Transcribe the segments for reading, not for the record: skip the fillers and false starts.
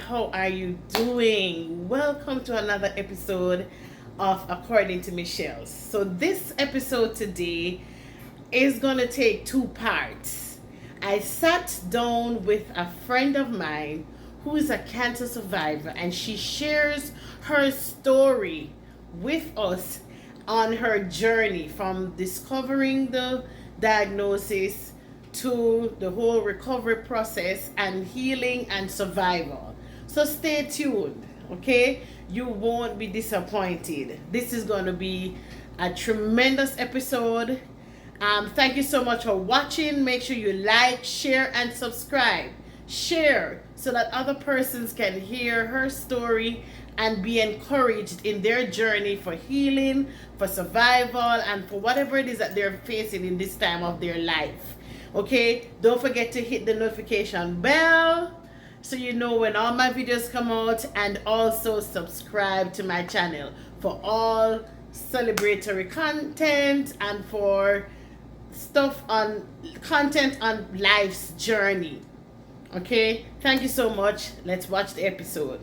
how are you doing? Welcome to another episode of According to Michelle. So, this episode today is going to take two parts. I sat down with a friend of mine who is a cancer survivor, and she shares her story with us on her journey from discovering the diagnosis to the whole recovery process and healing and survival. So stay tuned, okay? You won't be disappointed. This is going to be a tremendous episode. Thank you so much for watching. Make sure you like, share, and subscribe. Share so that other persons can hear her story and be encouraged in their journey for healing, for survival, and for whatever it is that they're facing in this time of their life. Okay, don't forget to hit the notification bell so you know when all my videos come out, and also subscribe to my channel for all celebratory content and for content on life's journey. Okay, thank you so much. Let's watch the episode.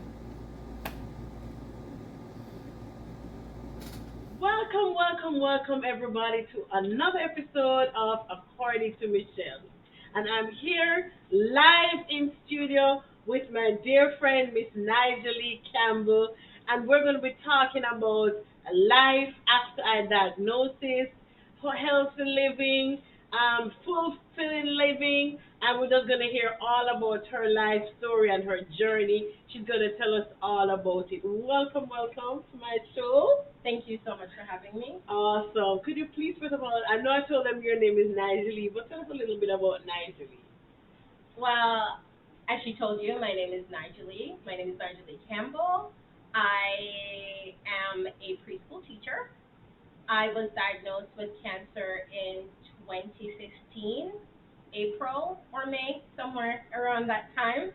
Welcome everybody to another episode of According to Michelle. And I'm here live in studio with my dear friend Miss Nigelee Campbell, and we're going to be talking about life after a diagnosis, healthy living, fulfilling living, and we're just going to hear all about her life story and her journey. She's going to tell us all about it. Welcome to my show. Thank you so much for having me. Awesome. Could you please, first of all, I know I told them your name is Nigelee, but tell us a little bit about Nigelee. Well, as she told you, my name is Nigelee. My name is Nigelee Campbell. I am a preschool teacher. I was diagnosed with cancer in 2015, April or May, somewhere around that time.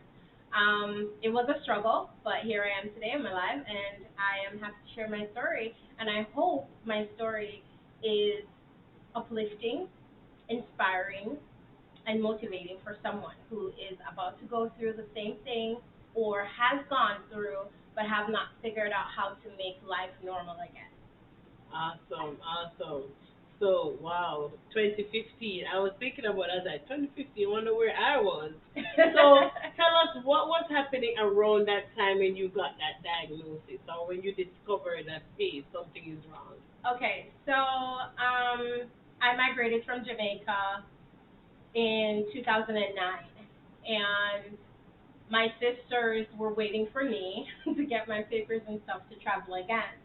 It was a struggle, but here I am today. I'm alive, and I am happy to share my story. And I hope my story is uplifting, inspiring, and motivating for someone who is about to go through the same thing or has gone through but have not figured out how to make life normal again. Awesome. So, wow, 2015. I was thinking about as I 2015, I wonder where I was. So, tell us what was happening around that time when you got that diagnosis, or when you discovered that, hey, something is wrong. Okay, so I migrated from Jamaica in 2009, and my sisters were waiting for me to get my papers and stuff to travel again.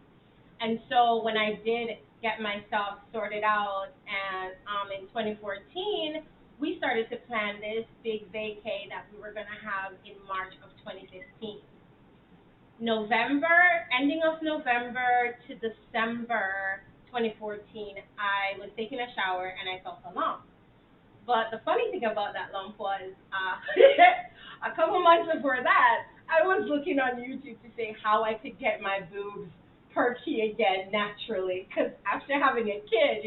And so when I did get myself sorted out, and in 2014, we started to plan this big vacay that we were going to have in March of 2015. Ending of November to December 2014, I was taking a shower and I felt a lump. But the funny thing about that lump was, a couple months before that, I was looking on YouTube to see how I could get my boobs perky again naturally. Because after having a kid,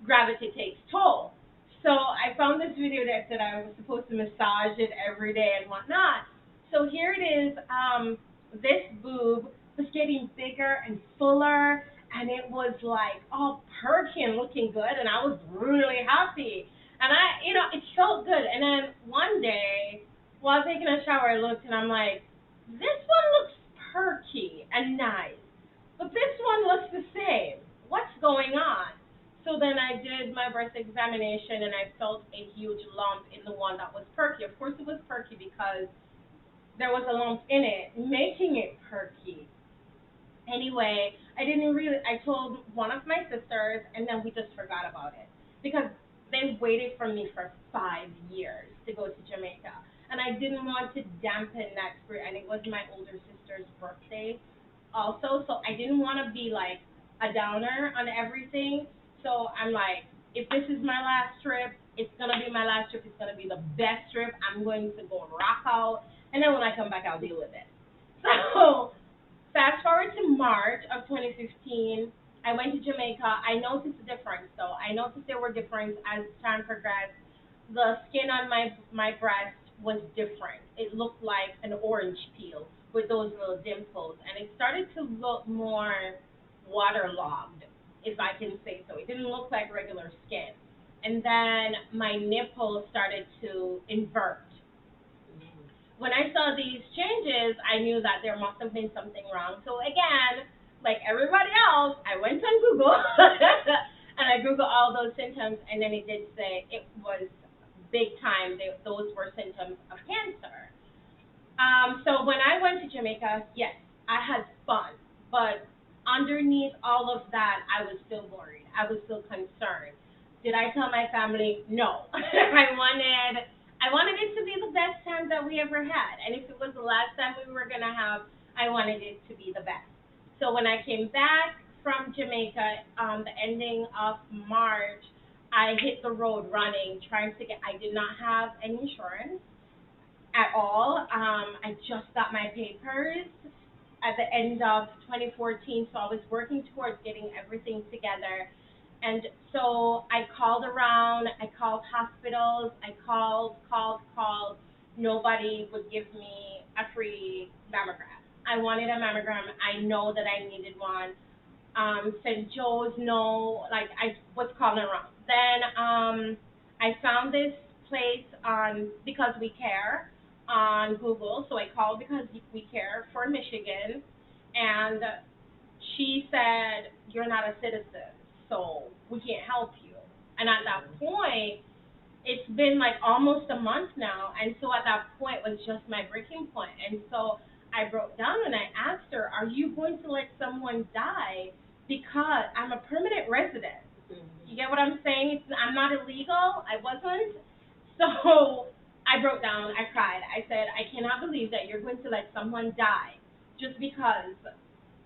gravity takes toll. So I found this video that said I was supposed to massage it every day and whatnot. So here it is. This boob was getting bigger and fuller, and it was like all perky and looking good, and I was really happy. And it felt good. And then one day, while taking a shower, I looked and I'm like, this one looks perky and nice, but this one looks the same. What's going on? So then I did my breast examination and I felt a huge lump in the one that was perky. Of course, it was perky because there was a lump in it, making it perky. Anyway, I told one of my sisters, and then we just forgot about it because they waited for me for 5 years to go to Jamaica. And I didn't want to dampen that spirit. And it was my older sister's birthday also. So I didn't want to be like a downer on everything. So I'm like, if this is my last trip, it's going to be my last trip. It's going to be the best trip. I'm going to go rock out. And then when I come back, I'll deal with it. So fast forward to March of 2015. I went to Jamaica. I noticed a difference, though. I noticed there were differences as time progressed. The skin on my breast was different. It looked like an orange peel with those little dimples, and it started to look more waterlogged, if I can say so. It didn't look like regular skin. And then my nipples started to invert. When I saw these changes, I knew that there must have been something wrong. So again, like everybody else, I went on Google and I Googled all those symptoms, and then it did say it was big time. Those were symptoms of cancer. So when I went to Jamaica, yes, I had fun, but underneath all of that, I was still worried. I was still concerned. Did I tell my family? No. I wanted it to be the best time that we ever had, and if it was the last time we were gonna have, I wanted it to be the best. So when I came back from Jamaica, the ending of March, I hit the road running, trying to get. I did not have any insurance at all. I just got my papers at the end of 2014, so I was working towards getting everything together. And so I called around, I called hospitals, I called. Nobody would give me a free mammogram. I wanted a mammogram. I know that I needed one. St. Joe's, no, like I was calling around. Then I found this place on Because We Care on Google. So I called Because We Care for Michigan, and she said, "You're not a citizen, so we can't help you." And at that point, it's been like almost a month now, and so at that point was just my breaking point. And so I broke down and I asked her, "Are you going to let someone die because I'm a permanent resident?" You get what I'm saying? I'm not illegal. I wasn't. So I broke down. I cried. I said, "I cannot believe that you're going to let someone die just because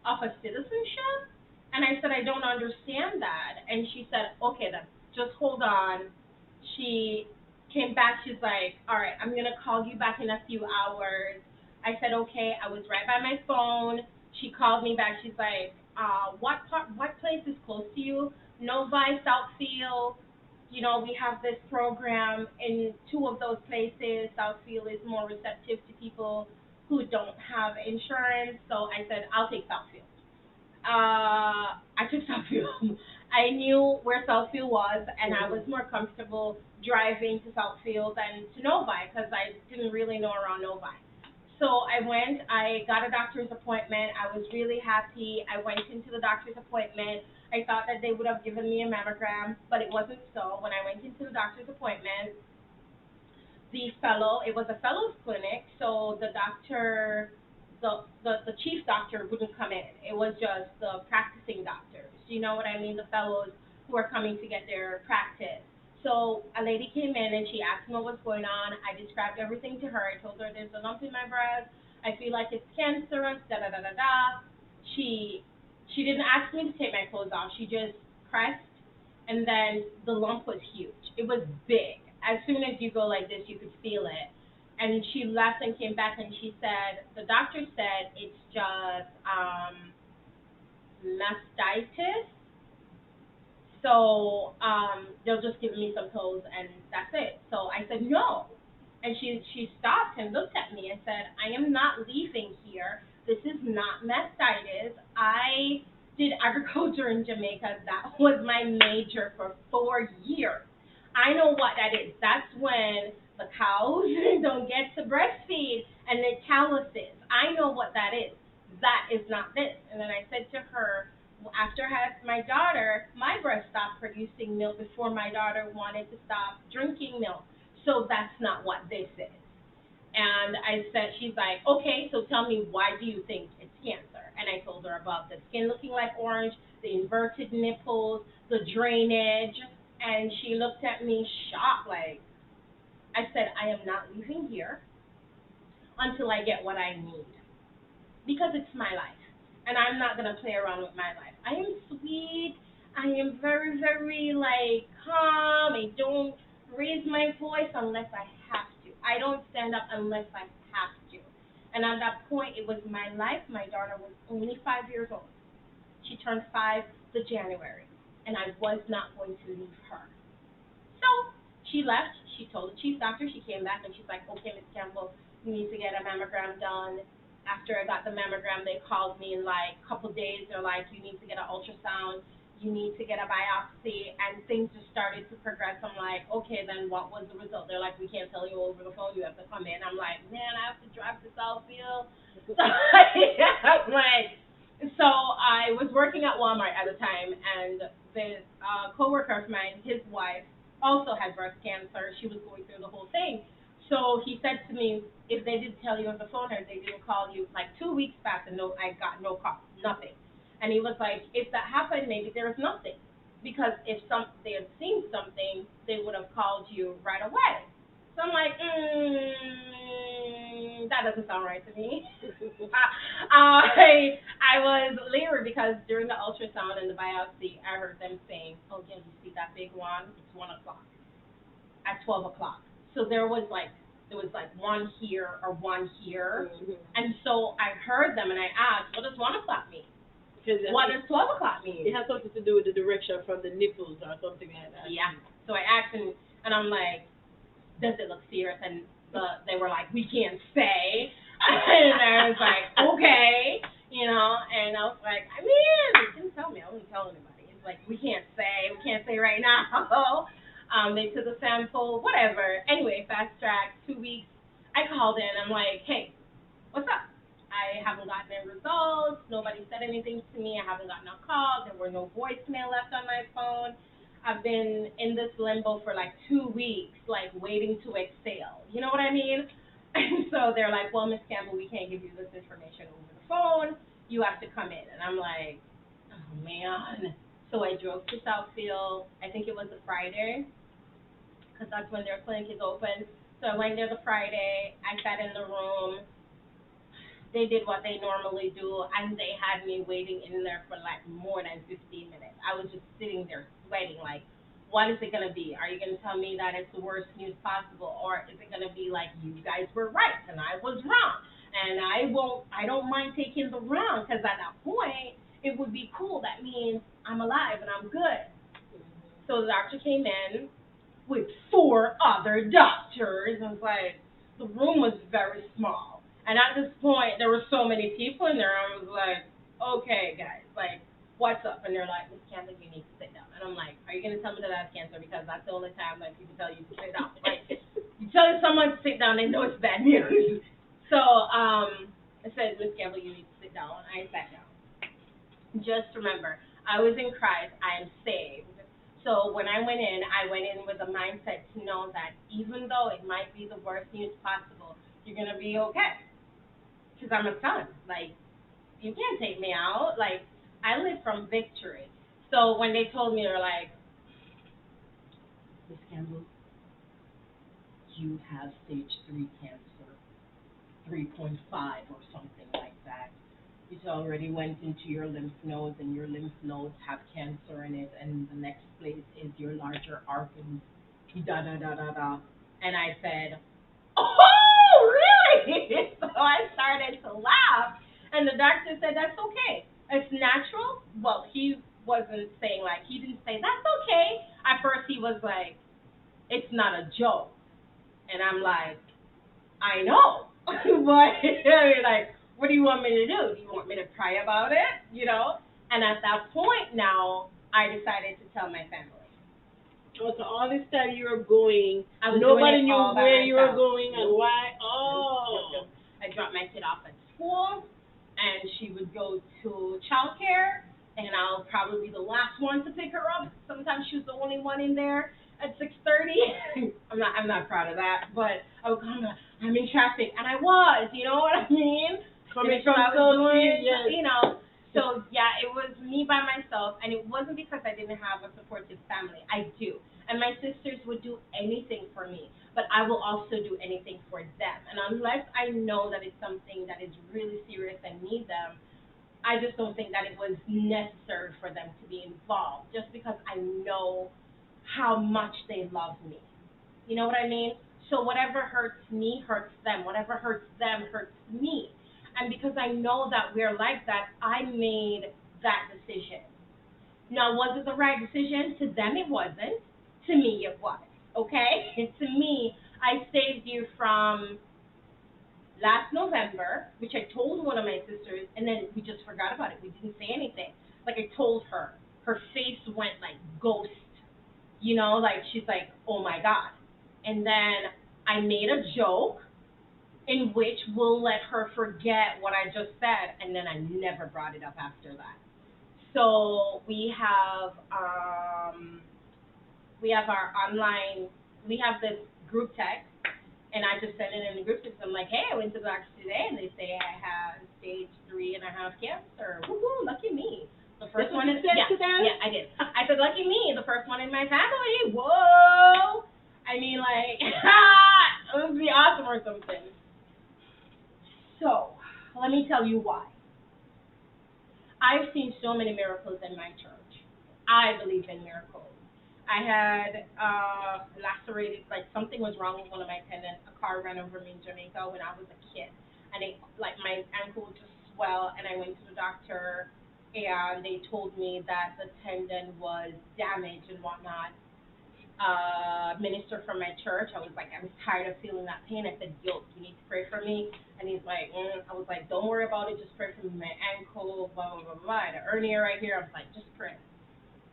of a citizenship." And I said, "I don't understand that." And she said, "Okay, then just hold on." She came back. She's like, "All right, I'm going to call you back in a few hours." I said, "Okay." I was right by my phone. She called me back. She's like, what place is close to you?" Novi, Southfield. We have this program in two of those places. Southfield is more receptive to people who don't have insurance. So I said, "I'll take Southfield." I took Southfield. I knew where Southfield was, and I was more comfortable driving to Southfield than to Novi because I didn't really know around Novi. So I went, I got a doctor's appointment. I was really happy. I went into the doctor's appointment. I thought that they would have given me a mammogram, but it wasn't so. When I went into the doctor's appointment, it was a fellow's clinic, so the chief doctor wouldn't come in. It was just the practicing doctors. You know what I mean? The fellows who are coming to get their practice. So a lady came in and she asked me what was going on. I described everything to her. I told her there's a lump in my breast. I feel like it's cancerous. Da da da da da. She didn't ask me to take my clothes off. She just pressed, and then the lump was huge. It was big. As soon as you go like this, you could feel it. And she left and came back and she said, the doctor said it's just mastitis. So they'll just give me some pills and that's it. So I said no. And she stopped and looked at me and said, "I am not leaving here. This is not mastitis. I did agriculture in Jamaica. That was my major for 4 years. I know what that is. That's when the cows don't get to breastfeed and the calluses. I know what that is. That is not this." And then I said to her, after I had my daughter, my breast stopped producing milk before my daughter wanted to stop drinking milk. So that's not what this is. And I said, she's like, "Okay, so tell me, why do you think it's cancer?" And I told her about the skin looking like orange, the inverted nipples, the drainage. And she looked at me shocked, like, I said, "I am not leaving here until I get what I need because it's my life. And I'm not going to play around with my life. I am sweet. I am very, very, like, calm. I don't raise my voice unless I have to. I don't stand up unless I have to." And at that point, it was my life. My daughter was only 5 years old. She turned 5 the January. And I was not going to leave her. So she left. she told the chief doctor. She came back and she's like, okay, Miss Campbell, you need to get a mammogram done. After I got the mammogram, they called me in like a couple days. They're like, you need to get an ultrasound. You need to get a biopsy. And things just started to progress. I'm like, okay, then what was the result? They're like, we can't tell you over the phone. You have to come in. I'm like, man, I have to drive to Southfield. I'm like, so I was working at Walmart at the time, and the coworker of mine, his wife, also had breast cancer. She was going through the whole thing. So he said to me, if they didn't tell you on the phone or they didn't call you, like 2 weeks passed and no, I got no call, nothing. And he was like, if that happened, maybe there was nothing. Because if they had seen something, they would have called you right away. So I'm like, that doesn't sound right to me. I was leery because during the ultrasound and the biopsy, I heard them saying, oh, yeah, you see that big one? It's 1 o'clock. At 12 o'clock. So there was like one here or one here. Mm-hmm. And so I heard them and I asked, what does 1 o'clock mean? What does 12 o'clock mean? It has something to do with the direction from the nipples or something like that. Yeah. So I asked and I'm like, does it look serious? And they were like, we can't say. And I was like, okay, and I was like, I mean, they didn't tell me. I wouldn't tell anybody. It's like, we can't say right now. They took a sample, whatever. Anyway, fast track, 2 weeks. I called in. I'm like, hey, what's up? I haven't gotten any results. Nobody said anything to me. I haven't gotten a call. There were no voicemail left on my phone. I've been in this limbo for like 2 weeks, like waiting to exhale. You know what I mean? And so they're like, well, Miss Campbell, we can't give you this information over the phone. You have to come in. And I'm like, oh, man. So I drove to Southfield. I think it was a Friday, because that's when their clinic is open. So I went there the Friday. I sat in the room. They did what they normally do, and they had me waiting in there for like more than 15 minutes. I was just sitting there sweating, like, what is it going to be? Are you going to tell me that it's the worst news possible, or is it going to be like, you guys were right and I was wrong? And I don't mind taking the wrong, because at that point, it would be cool. That means I'm alive and I'm good. So the doctor came in with 4 other doctors. I was like, the room was very small. And at this point, there were so many people in there. I was like, okay, guys, like, what's up? And they're like, Miss Campbell, you need to sit down. And I'm like, are you going to tell me that I have cancer? Because that's the only time that people tell you to sit down. Like, you tell someone to sit down, they know it's bad news. So I said, Miss Campbell, you need to sit down. I sat down. Just remember, I was in Christ. I am saved. So when I went in with a mindset to know that even though it might be the worst news possible, you're going to be okay. Because I'm a son. Like, you can't take me out. Like, I live from victory. So when they told me, they were like, Miss Campbell, you have stage 3 cancer, 3.5 or something like that. It already went into your lymph nodes, and your lymph nodes have cancer in it, and the next place is your larger organs, da-da-da-da-da. And I said, oh, really? So I started to laugh, and the doctor said, that's okay. It's natural. Well, he wasn't saying, like, he didn't say, that's okay. At first, he was like, it's not a joke. And I'm like, I know. But, I mean, like, what do you want me to do? Do you want me to cry about it? And at that point now, I decided to tell my family. Oh, so all this time you were going, nobody knew where you were going and why? Oh. I dropped my kid off at school, and she would go to childcare, and I'll probably be the last one to pick her up. Sometimes she was the only one in there at 6:30. I'm not proud of that, but I would come, I'm in traffic, and I was, you know what I mean? Coming from doing, yes. So yeah, it was me by myself, and it wasn't because I didn't have a supportive family. I do, and my sisters would do anything for me, but I will also do anything for them. And unless I know that it's something that is really serious and need them, I just don't think that it was necessary for them to be involved, just because I know how much they love me. You know what I mean? So whatever hurts me hurts them. Whatever hurts them hurts me. And because I know that we're like that, I made that decision. Now, was it the right decision? To them, it wasn't. To me, it was. okay? To me, I saved you from last November, which I told one of my sisters, and then we just forgot about it. We didn't say anything. Like I told her, her face went like ghost, like she's like, oh my God. And then I made a joke in which we'll let her forget what I just said, and then I never brought it up after that. So we have our online, we have this group text, and I just sent it in the group text. I'm like, hey, I went to the doctor today, and they say I have stage 3.5 cancer. Woohoo, lucky me. The first one is yeah, I did. I said, lucky me, the first one in my family. Whoa. I mean, like, it would be awesome or something. So, let me tell you why. I've seen so many miracles in my church. I believe in miracles. I had lacerated, like something was wrong with one of my tendons. A car ran over me in Jamaica when I was a kid, and like my ankle just swelled. And I went to the doctor, and they told me that the tendon was damaged and whatnot. Minister from my church, I was tired of feeling that pain. I said, yo, you need to pray for me. And he's like, I was like, don't worry about it, just pray for me. My ankle, blah, blah, blah, blah. The hernia right here. I was like, just pray.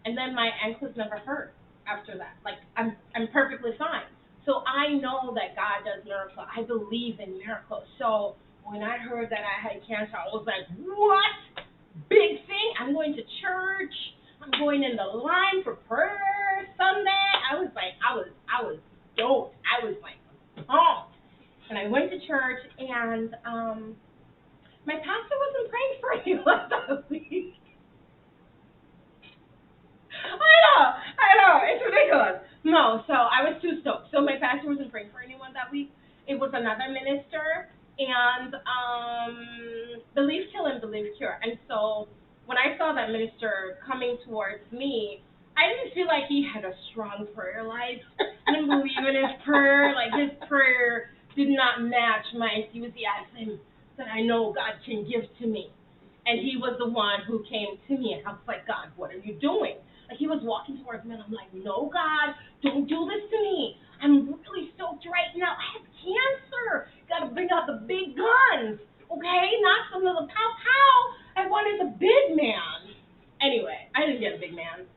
And then my ankles never hurt after that. Like, I'm perfectly fine. So I know that God does miracles. I believe in miracles. So when I heard that I had cancer, I was like, what? Big thing? I'm going to church. I'm going in the line for prayer Sunday. I was stoked. I was like pumped. And I went to church, and my pastor wasn't praying for anyone that week. I know, it's ridiculous. No, so I was too stoked. So my pastor wasn't praying for anyone that week. It was another minister, and belief kill and belief cure. And so when I saw that minister coming towards me, I didn't feel like he had a strong prayer life. I didn't believe in his prayer. Like, his prayer did not match my enthusiasm that I know God can give to me. And he was the one who came to me, and I was like, God, what are you doing? Like, he was walking towards me, and I'm like, no, God, don't do this to me. I'm really stoked right now. I have cancer. Got to bring out the big guns, okay? Not some little pow-pow. I wanted the big man. Anyway, I didn't get a big man.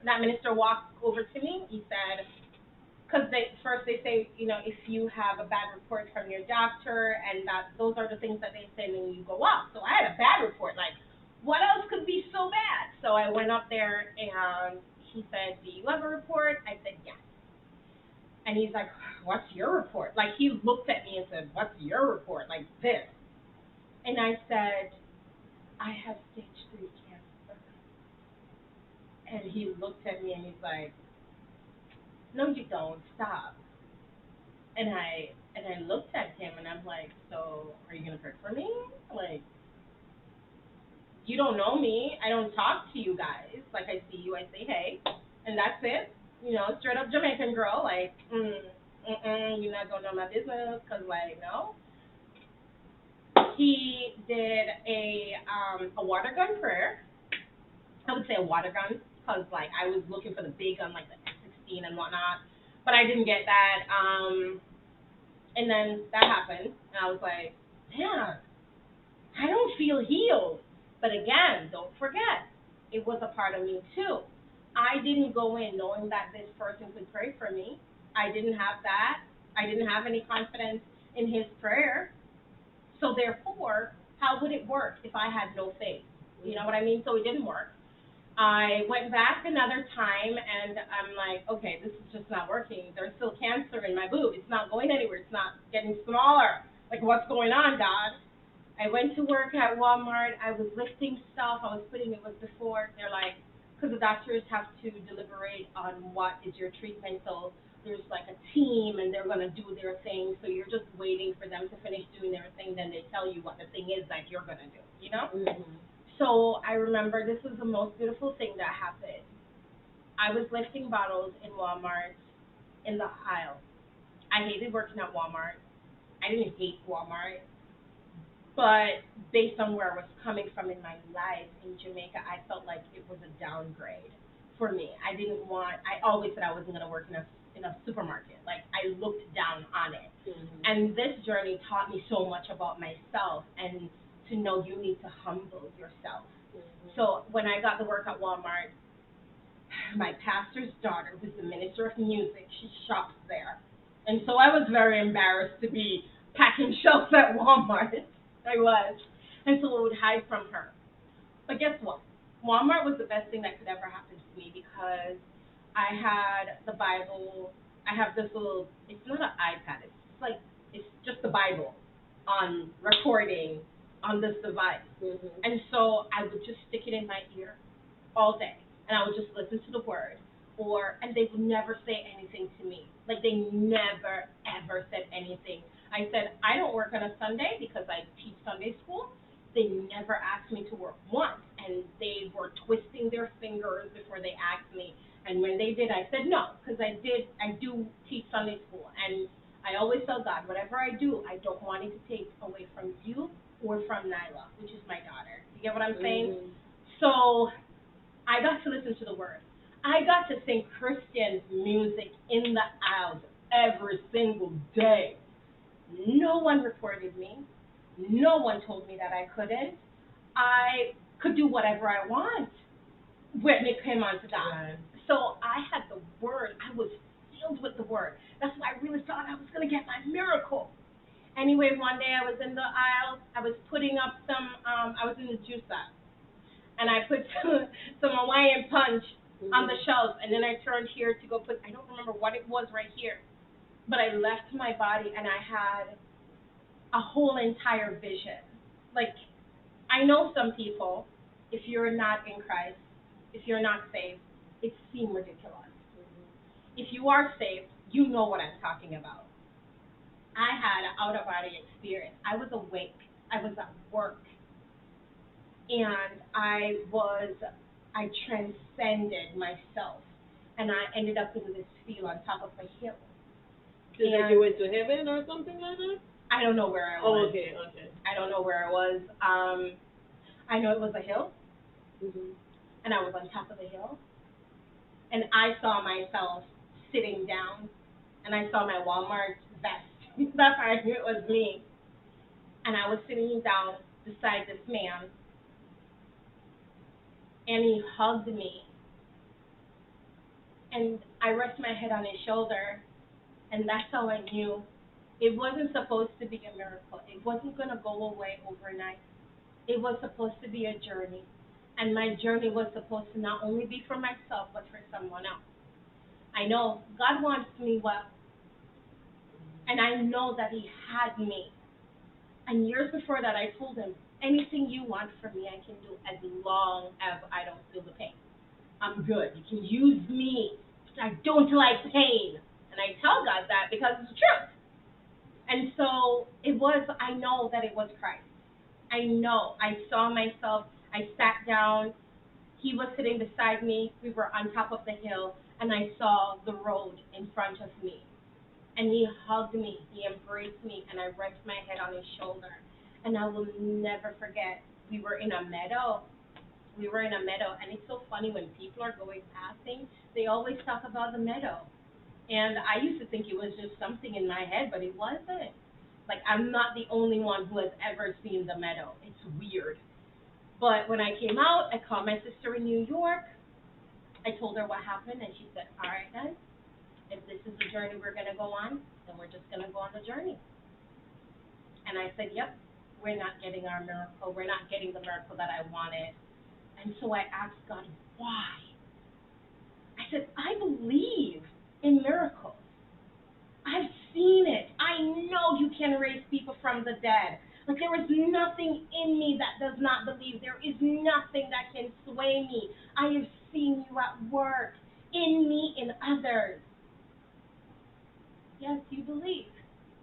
That minister walked over to me. He said, because first they say, if you have a bad report from your doctor, and those are the things that they say when you go up. So I had a bad report. Like, what else could be so bad? So I went up there, and he said, do you have a report? I said, yes. And he's like, what's your report? Like, he looked at me and said, what's your report? Like this. And I said, I have stage 3 cancer. And he looked at me, and he's like, no, you don't. Stop. And I looked at him, and I'm like, so are you gonna pray for me? Like, you don't know me. I don't talk to you guys. Like, I see you, I say hey, and that's it. Straight up Jamaican girl. Like, you're not gonna know my business, cause like, no. He did a water gun prayer. I would say a water gun, cause like I was looking for the big gun, like the F-16 and whatnot, but I didn't get that. And then that happened, and I was like, man, I don't feel healed. But again, don't forget, it was a part of me too. I didn't go in knowing that this person could pray for me. I didn't have that. I didn't have any confidence in his prayer. So therefore, how would it work if I had no faith? You know what I mean? So it didn't work. I went back another time, and I'm like, okay, this is just not working. There's still cancer in my boob. It's not going anywhere. It's not getting smaller. Like, what's going on, God? I went to work at Walmart. I was lifting stuff. I was putting it was before. They're like, because the doctors have to deliberate on what is your treatment. So there's like a team, and they're going to do their thing. So you're just waiting for them to finish doing their thing. Then they tell you what the thing is that you're going to do, Mm-hmm. So I remember this was the most beautiful thing that happened. I was lifting bottles in Walmart in the aisle. I hated working at Walmart. I didn't hate Walmart. But based on where I was coming from in my life in Jamaica, I felt like it was a downgrade. for me. I always said I wasn't going to work in a supermarket. Like, I looked down on it. Mm-hmm. And this journey taught me so much about myself and to know you need to humble yourself. Mm-hmm. So when I got to work at Walmart, my pastor's daughter, who's the minister of music, she shops there. And so I was very embarrassed to be packing shelves at Walmart. I was. And so I would hide from her. But guess what? Walmart was the best thing that could ever happen to me because I had the Bible. I have this little, it's not an iPad. It's just the Bible on recording on this device. Mm-hmm. And so I would just stick it in my ear all day. And I would just listen to the word. And they would never say anything to me. Like, they never, ever said anything. I said, I don't work on a Sunday because I teach Sunday school. They never asked me to work once. And they were twisting their fingers before they asked me. And when they did, I said no, because I do teach Sunday school. And I always tell God, whatever I do, I don't want it to take away from you or from Nyla, which is my daughter. You get what I'm saying? Mm-hmm. So I got to listen to the word. I got to sing Christian music in the aisles every single day. No one reported me. No one told me that I couldn't. I could do whatever I want when it came on to God. Right. So I had the word. I was filled with the word. That's why I really thought I was going to get my miracle. Anyway, one day I was in the aisle. I was putting up I was in the juice aisle. And I put some Hawaiian punch on the shelves. And then I turned here to go I don't remember what it was right here. But I left my body and I had a whole entire vision. Like, I know some people, if you're not in Christ, if you're not saved, it seems ridiculous. Mm-hmm. If you are saved, you know what I'm talking about. I had an out-of-body experience. I was awake. I was at work. And I transcended myself. And I ended up in this field on top of a hill. Did you went to heaven or something like that? I don't know where I Oh, was. okay. I don't know where I was. I know it was a hill. Mm-hmm. And I was on top of the hill. And I saw myself sitting down. And I saw my Walmart vest. That's how I knew it was me. And I was sitting down beside this man. And he hugged me. And I rested my head on his shoulder. And that's how I knew it wasn't supposed to be a miracle. It wasn't going to go away overnight. It was supposed to be a journey. And my journey was supposed to not only be for myself, but for someone else. I know God wants me well. And I know that he had me. And years before that, I told him, anything you want from me, I can do as long as I don't feel the pain. I'm good. You can use me. I don't like pain. And I tell God that because it's the truth. And so I know that it was Christ. I know. I saw myself. I sat down. He was sitting beside me. We were on top of the hill. And I saw the road in front of me. And he hugged me. He embraced me. And I rested my head on his shoulder. And I will never forget. We were in a meadow. And it's so funny when people are going passing, they always talk about the meadow. And I used to think it was just something in my head, but it wasn't. Like, I'm not the only one who has ever seen the meadow. It's weird. But when I came out, I called my sister in New York. I told her what happened, and she said, all right, then, if this is the journey we're going to go on, then we're just going to go on the journey. And I said, yep, we're not getting our miracle. We're not getting the miracle that I wanted. And so I asked God, why? I said, I believe in miracles. I've seen it. I know you can raise people from the dead. Like, there is nothing in me that does not believe. There is nothing that can sway me. I have seen you at work, in me, in others. Yes, you believe.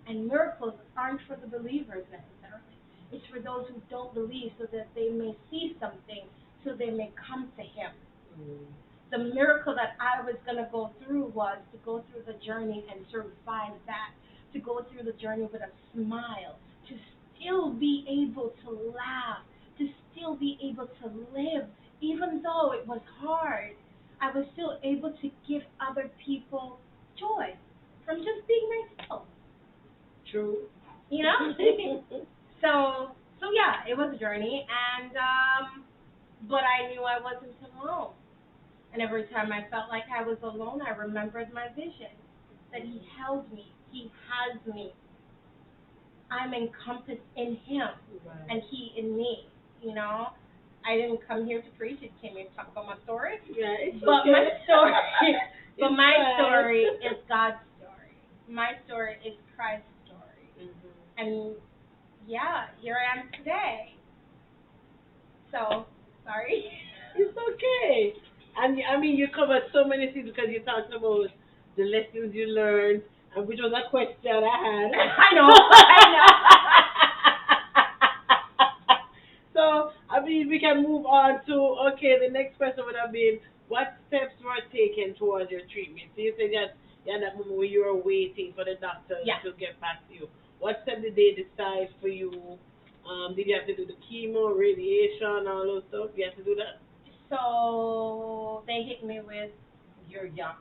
And miracles aren't for the believers necessarily. It's for those who don't believe so that they may see something, so they may come to him. Mm-hmm. The miracle that I was going to go through was to go through the journey and survive that, to go through the journey with a smile, to still be able to laugh, to still be able to live, even though it was hard. I was still able to give other people joy from just being myself. True. You know? So yeah, it was a journey, and but I knew I wasn't alone. And every time I felt like I was alone, I remembered my vision that He held me, He has me. I'm encompassed in Him, Right. and He in me. You know, I didn't come here to preach. I came here to talk about my story. Yeah, it's But okay. my story, but It's my fine. story is God's story. My story is Christ's story. Mm-hmm. And yeah, here I am today. So sorry. It's okay. And I mean, you covered so many things because you talked about the lessons you learned, and which was a question I had. I know. I know. So, I mean, we can move on to, okay, the next question would have been, what steps were taken towards your treatment? So you said that you had that moment where you were waiting for the doctor Yeah. to get back to you. What step did they decide for you? Did you have to do the chemo, radiation, all those stuff? You had to do that? So they hit me with, "You're young,"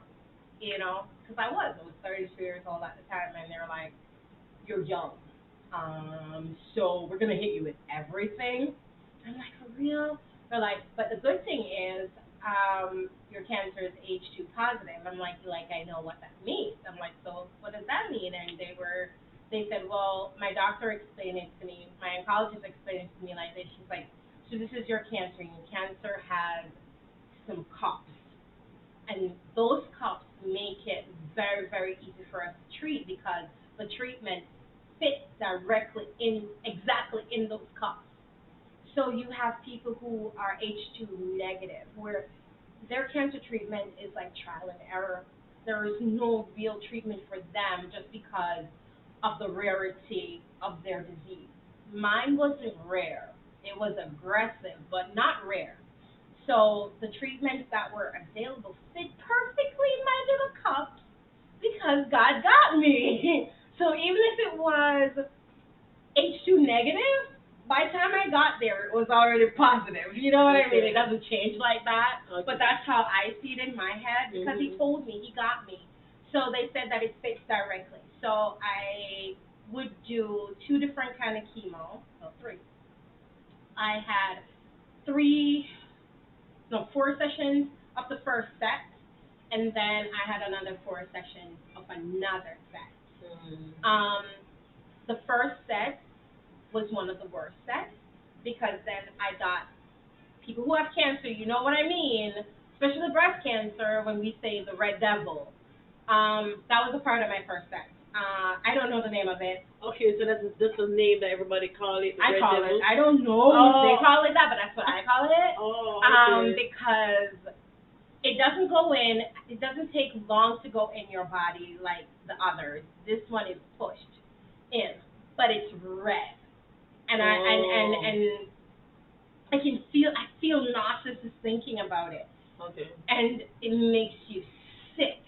you know, because I was 33 years old at the time, and they're like, "You're young, so we're gonna hit you with everything." I'm like, "For real?" They're like, "But the good thing is, your cancer is H2 positive." I'm like, I know what that means. I'm like, "So what does that mean?" And they said, "Well, my doctor explained it to me. My oncologist explained it to me like this. She's like, so this is your cancer. And your cancer has some cups, and those cups make it very, very easy for us to treat because the treatment fits directly in exactly in those cups. So you have people who are H2 negative, where their cancer treatment is like trial and error. There is no real treatment for them just because of the rarity of their disease. Mine wasn't rare. It was aggressive, but not rare. So the treatments that were available fit perfectly in my little cups because God got me. So even if it was H2 negative, by the time I got there, it was already positive. You know what I mean? It doesn't change like that. Okay. But that's how I see it in my head because He Mhm. told me, He got me. So they said that it fits directly. So I would do two different kind of chemo, no, three. I had three, no, four sessions of the first set, and then I had another four sessions of another set. Mhm. The first set was one of the worst sets because then I got people who have cancer, you know what I mean, especially breast cancer when we say the red devil. That was a part of my first set. I don't know the name of it. Okay, so that's just a name that everybody call it. The I Red call Devil? it. I don't know if they call it that, but that's what I call it. Oh, okay. Because it doesn't go in. It doesn't take long to go in your body like the others. This one is pushed in, but it's red, and and I can feel. I feel nauseous just thinking about it, Okay. and it makes you sick.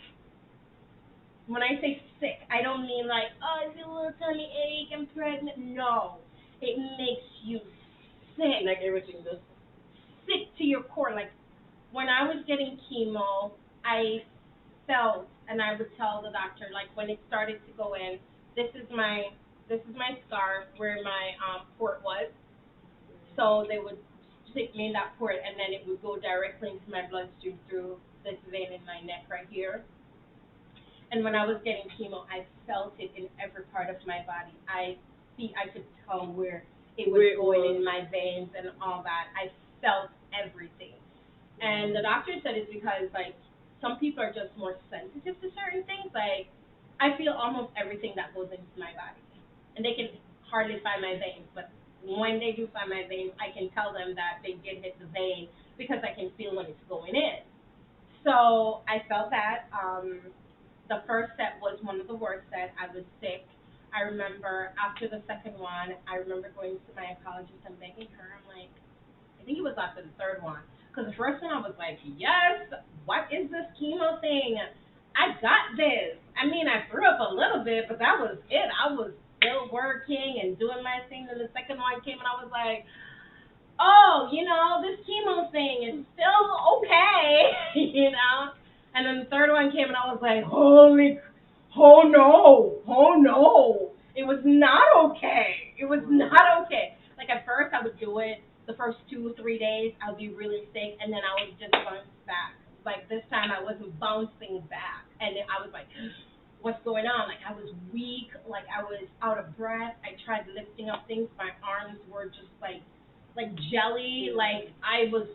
When I say sick, I don't mean like, oh, I feel a little tummy ache, I'm pregnant. No, it makes you sick. Like everything does. Sick to your core. Like when I was getting chemo, I felt, and I would tell the doctor, like when it started to go in, this is my scar where my port was. So they would stick me in that port, and then it would go directly into my bloodstream through this vein in my neck right here. And when I was getting chemo, I felt it in every part of my body. I could tell where it was going in my veins and all that. I felt everything. And the doctor said it's because like some people are just more sensitive to certain things. Like I feel almost everything that goes into my body, and they can hardly find my veins. But when they do find my veins, I can tell them that they did hit the vein because I can feel when it's going in. So I felt that. The first set was one of the worst sets. I was sick. I remember after the second one, I remember going to my oncologist and begging her. I'm like, I think it was after the third one. Because the first one I was like, yes, what is this chemo thing? I got this. I mean, I threw up a little bit, but that was it. I was still working and doing my thing. And the second one came and I was like, oh, this chemo thing is still okay, And then the third one came, and I was like, oh no, oh no. It was not okay. It was not okay. Like at first, I would do it the first 2 3 days. I would be really sick, and then I would just bounce back. Like this time, I wasn't bouncing back, and I was like, what's going on? Like I was weak, like I was out of breath. I tried lifting up things. My arms were just like jelly. Like I was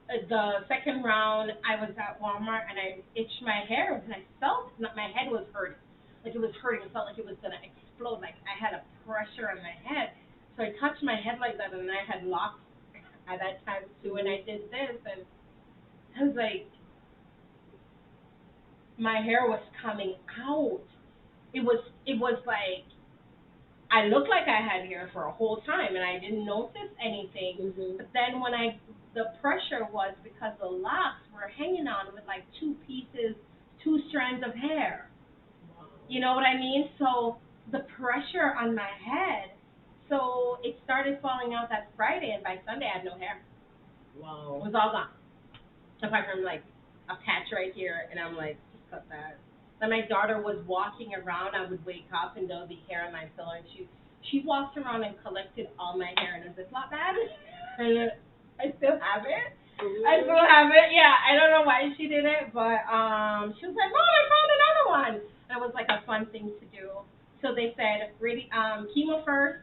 the second round. I was at Walmart and I itched my hair and I felt my head was hurting. Like it was hurting. It felt like it was gonna explode. Like I had a pressure on my head. So I touched my head like that, and I had locks at that time too. And I did this, and I was like, my hair was coming out. It was like I looked like I had hair for a whole time, and I didn't notice anything. Mhm. But then the pressure was because the locks were hanging on with like two strands of hair. You know what I mean? So the pressure on my head, so it started falling out that Friday, and by Sunday I had no hair. Wow. It was all gone. Apart from like a patch right here, and I'm like, just cut that. Then my daughter was walking around. I would wake up and there'll be hair on my pillow, and she walked around and collected all my hair in a Ziploc bag. And I still have it. I still have it. Yeah, I don't know why she did it, but she was like, "Mom, I found another one." And it was like a fun thing to do. So they said, chemo first,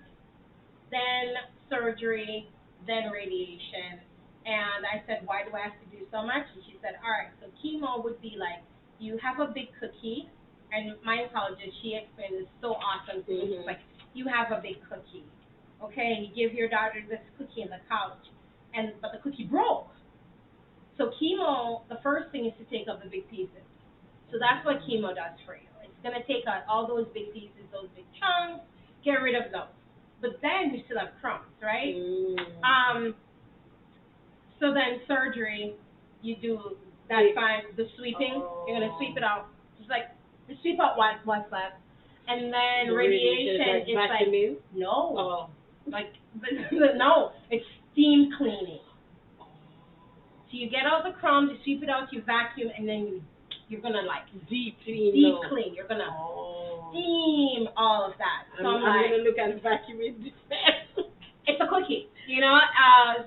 then surgery, then radiation. And I said, why do I have to do so much? And she said, all right, so chemo would be like, you have a big cookie. And my oncologist, she explained this so awesome to me. She's like, you have a big cookie. Okay, you give your daughter this cookie in the couch, but the cookie broke. So chemo, the first thing is to take out the big pieces. So that's what chemo does for you. It's going to take out all those big pieces, those big chunks, get rid of those. But then you still have crumbs, right? So then surgery, you do that fine, the sweeping. You're going to sweep it out. Just like, just sweep out what's left. And then radiation, it's like, no. Oh. Like, no, it's steam cleaning. So you get all the crumbs, you sweep it out, you vacuum, and then you're gonna like deep clean. You're gonna steam all of that. So I'm gonna look at vacuuming. It's a cookie,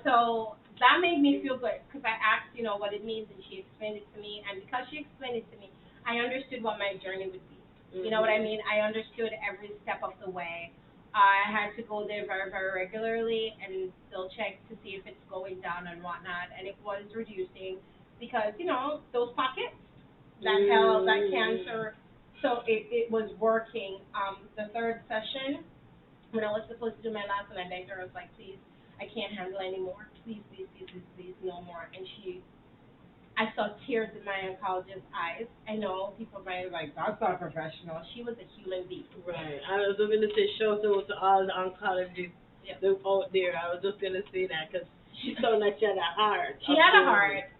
So that made me feel good because I asked, what it means, and she explained it to me. And because she explained it to me, I understood what my journey would be. You know what I mean? I understood every step of the way. I had to go there very, very regularly and still check to see if it's going down and whatnot. And it was reducing because, those pockets that held that cancer. So it was working. The third session, when I was supposed to do my last one, I begged her, I was like, please, I can't handle anymore. Please, please, please, please, please, no more. And I saw tears in my oncologist's eyes. I know people might be like, that's not professional. She was a human being. Right. I was going to say shout out to all the oncologists out there. I was just going to say that because she sounded like she had a heart. She had a heart.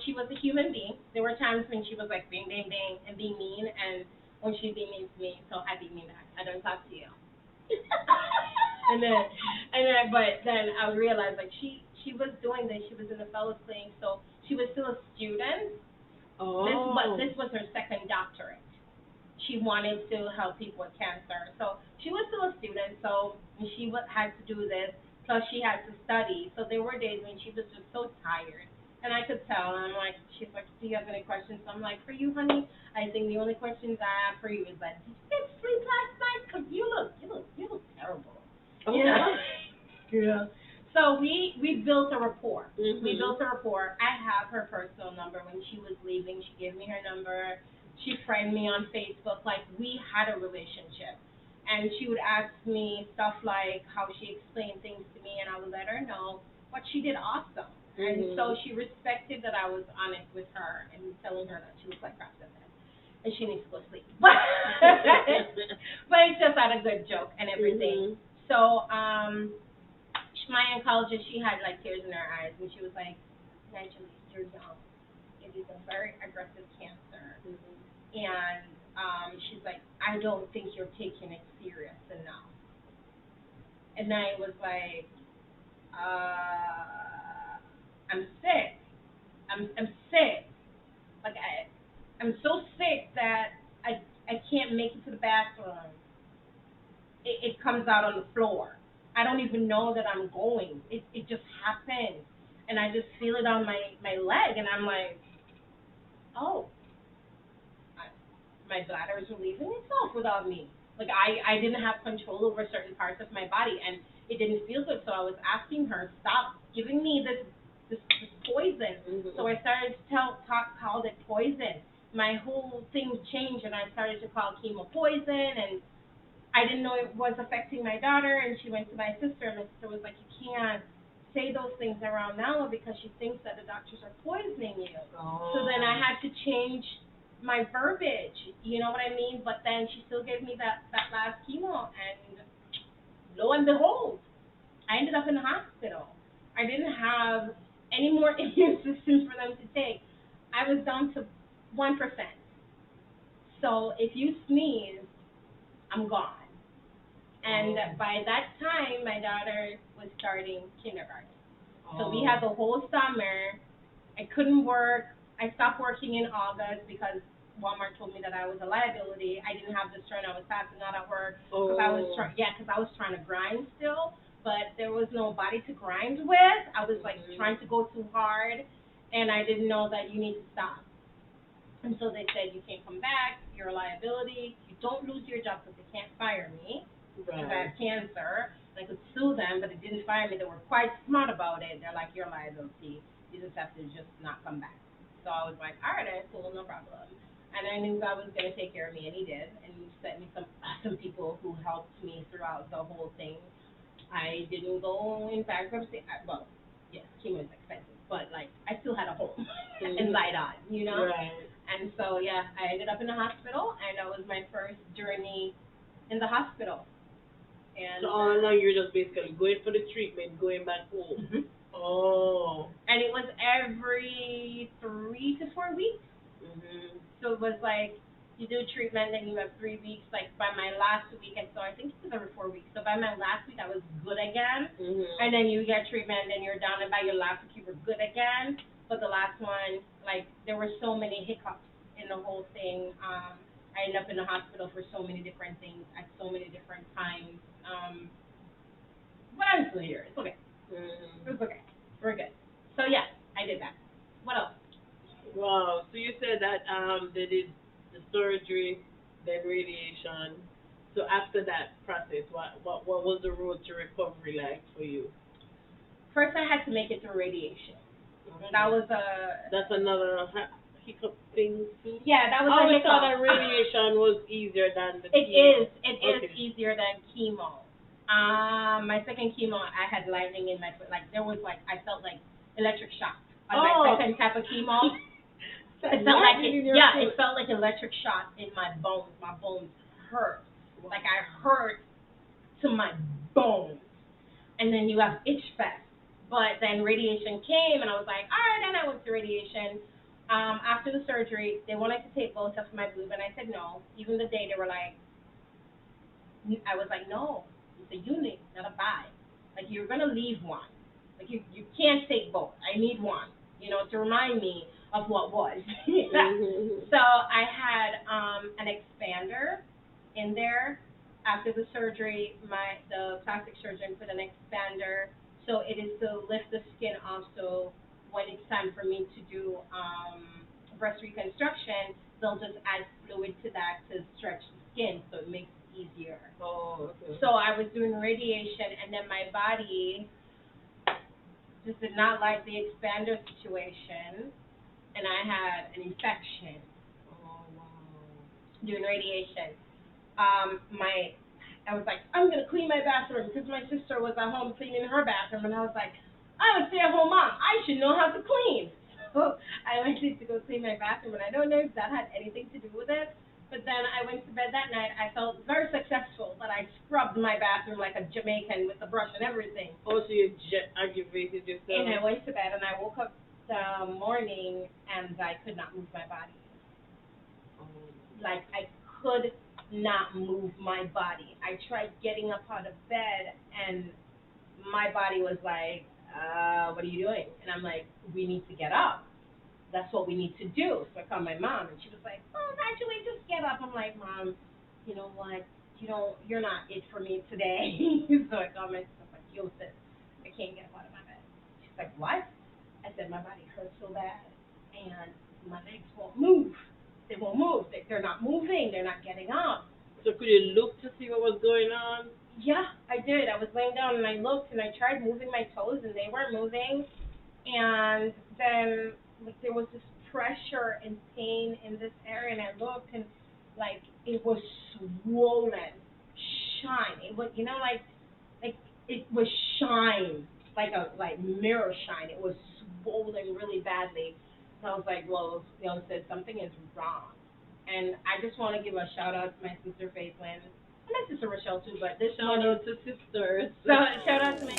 She was a human being. There were times when she was like bang, bang, bang, and being mean, and when she'd be mean to me, so I'd be mean back. I don't talk to you. But then I realized like she was doing this. She was in the fellows thing, so she was still a student. But this was her second doctorate. She wanted to help people with cancer, so she was still a student. So she had to do this, plus she had to study. So there were days when she was just so tired, and I could tell. And I'm like, she's like, do you have any questions? So I'm like, for you, honey, I think the only questions I have for you is that, did you get sleep last night? Because you look terrible. Yeah. So we built a rapport. We built a rapport. I have her personal number. When she was leaving, she gave me her number. She friended me on Facebook. Like, we had a relationship. And she would ask me stuff like how she explained things to me, and I would let her know. But she did awesome. And so she respected that I was honest with her and telling her that she looked like crap at that. And she needs to go sleep. But it's just out a good joke and everything. So, my oncologist, she had like tears in her eyes, and she was like, Nigelee, you're young. It is a very aggressive cancer. And she's like, I don't think you're taking it serious enough. And I was like, I'm sick. I'm sick. Like I'm so sick that I can't make it to the bathroom. It comes out on the floor. I don't even know that I'm going. It just happens, and I just feel it on my leg, and I'm like, oh, I, my bladder is relieving itself without me. Like I didn't have control over certain parts of my body, and it didn't feel good. So I was asking her, stop giving me this poison. Mhm. So I started to call it poison. My whole thing changed, and I started to call chemo poison, and I didn't know it was affecting my daughter. And she went to my sister, and my sister was like, you can't say those things around Nala because she thinks that the doctors are poisoning you. Oh. So then I had to change my verbiage, you know what I mean? But then she still gave me that last chemo, and lo and behold, I ended up in the hospital. I didn't have any more immune systems for them to take. I was down to 1%. So if you sneeze, I'm gone. And by that time, my daughter was starting kindergarten. So we had the whole summer. I couldn't work. I stopped working in August because Walmart told me that I was a liability. I didn't have the strength. I was passing out at work because I was trying to grind still, but there was nobody to grind with. I was like trying to go too hard, and I didn't know that you need to stop. And so they said, you can't come back. You're a liability. You don't lose your job because they can't fire me because I have cancer. And I could sue them, but they didn't fire me. They were quite smart about it. They're like, you're a liability. You just have to just not come back. So I was like, all right, cool, no problem. And I knew God was going to take care of me, and he did. And he sent me some awesome people who helped me throughout the whole thing. I didn't go in bankruptcy. Well, yes, chemo is expensive, but like I still had a home and light on, you know? Right. And so, yeah, I ended up in the hospital, and that was my first journey in the hospital. And So all along you're just basically going for the treatment, going back home. Mhm. Oh. And it was every 3 to 4 weeks. Mhm. So it was like you do treatment, then you have 3 weeks. Like by my last week, and so I think it was every 4 weeks. So by my last week, I was good again. Mhm. And then you get treatment, and you're down, and by your last week, you were good again. But the last one, like there were so many hiccups in the whole thing. I ended up in the hospital for so many different things at so many different times. But I'm still here. It's okay. Mhm. It's okay. We're good. So yeah, I did that. What else? Wow. So you said that they did the surgery, then radiation. So after that process, what was the road to recovery like for you? First, I had to make it through radiation. Okay. That was a That's another hiccup thing too. yeah. That was I a always hiccup. thought that radiation was easier than the It chemo. is. It is Okay. easier than chemo. My second chemo, I had lightning in my foot. Like there was like I felt like electric shock on my second type of chemo. It felt like it felt like electric shock in my bones. My bones hurt. Like I hurt to my bones. And then you have itch fest. But then radiation came, and I was like, all right, and I went to radiation. After the surgery, they wanted to take both of my boob, and I said no. Even the day they were like, I was like, no, it's a unit, not a buy. Like you're gonna leave one. Like you can't take both. I need one. You know, to remind me of what was. Mhm. So I had an expander in there. After the surgery, the plastic surgeon put an expander, so it is to lift the skin off. So when it's time for me to do breast reconstruction, they'll just add fluid to that to stretch the skin, so it makes it easier. Oh, okay. So I was doing radiation, and then my body just did not like the expander situation, and I had an infection Oh, wow. doing radiation. My I was like, I'm gonna clean my bathroom because my sister was at home cleaning her bathroom, and I was like, I'm a stay-at-home mom. I should know how to clean. So I went to go clean my bathroom, and I don't know if that had anything to do with it. But then I went to bed that night. I felt very successful that I scrubbed my bathroom like a Jamaican with the brush and everything. Oh, so you aggravated yourself. And I went to bed, and I woke up the morning, and I could not move my body. Like I could not move my body. I tried getting up out of bed, and my body was like, what are you doing? And I'm like, we need to get up. That's what we need to do. So I called my mom, and she was like, oh, actually, just get up. I'm like, Mom, you know what? You're not it for me today. So I called my sister, I'm like, yo, sis, I can't get up out of my bed. She's like, what? I said, my body hurts so bad, and my legs won't move. They won't move. They're not moving. They're not getting up. So could you look to see what was going on? Yeah, I did. I was laying down and I looked and I tried moving my toes and they weren't moving. And then like there was this pressure and pain in this area, and I looked and like it was swollen, shine. It was like it was shine like mirror shine. It was swollen really badly. So I was like, well, said something is wrong. And I just want to give a shout out to my sister Faithlin, and my sister Rochelle too. But this Shout out to sisters. so shout out to my